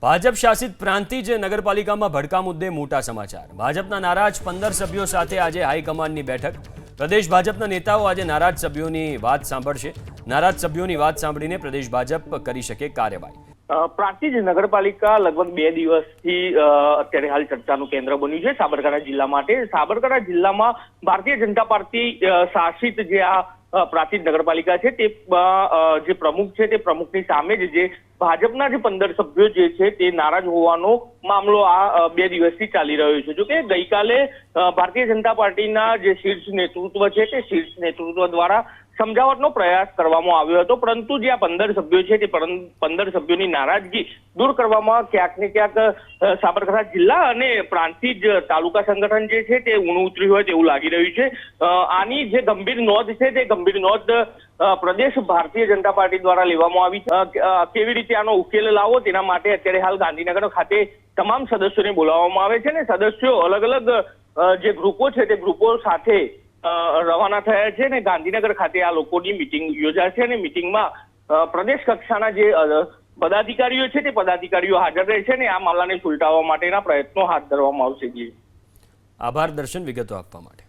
ભાજપ શાસિત પ્રાંતિજ નગરપાલિકામાં ભડકા મુદ્દે મોટા સમાચાર। ભાજપના નારાજ 15 સભ્યો સાથે આજે હાઈકમાન્ડની બેઠક। પ્રદેશ ભાજપના નેતાઓ આજે નારાજ સભ્યોની વાત સાંભળશે। નારાજ સભ્યોની વાત સાંભળીને પ્રદેશ ભાજપ કરી શકે કાર્યવાહી। પ્રાંતિજ નગરપાલિકા લગભગ 2 દિવસથી અત્યારે હાલ ચર્ચાનું કેન્દ્ર બન્યું છે સાબરકાંઠા જિલ્લા માટે। સાબરકાંઠા જિલ્લામાં ભારતીય જનતા પાર્ટી શાસિત જે આ પ્રાંતિજ નગરપાલિકા છે તે જે પ્રમુખ છે તે પ્રમુખની સામે જે ભાજપના જે 15 સભ્યો જે છે તે નારાજ હોવાનો મામલો આ 2 દિવસથી ચાલી રહ્યો છે। જો કે ગઈકાલે ભારતીય જનતા પાર્ટીના જે શીર્ષ નેતૃત્વ છે તે શીર્ષ નેતૃત્વ દ્વારા સમજાવટનો પ્રયાસ કરવામાં આવ્યો હતો, પરંતુ જે આ 15 સભ્યો છે તે 15 સભ્યોની નારાજગી દૂર કરવામાં ક્યાંક ને ક્યાંક સાબરકાંઠા જિલ્લા અને પ્રાંતિજ તાલુકા સંગઠન જે છે તે ઊણું ઉતર્યું હોય તેવું લાગી રહ્યું છે। આની જે ગંભીર નોંધ છે તે ગંભીર નોંધ પ્રદેશ ભારતીય જનતા પાર્ટી દ્વારા લેવામાં આવી છે। કેવી રીતે આનો ઉકેલ લાવો તેના માટે અત્યારે હાલ ગાંધીનગર ખાતે તમામ સદસ્યોને બોલાવવામાં આવે છે અને સદસ્યો અલગ અલગ જે ગ્રુપો છે તે ગ્રુપો સાથે રવાના થયા છે અને ગાંધીનગર ખાતે આ લોકોની મિટિંગ યોજાશે અને મિટિંગમાં પ્રદેશ કક્ષાના જે પદાધિકારીઓ છે તે પદાધિકારીઓ હાજર રહેશે અને આ મામલાને સુલટાવવા માટેના પ્રયત્નો હાથ ધરવામાં આવશે। આભાર દર્શન, વિગતો આપવા માટે।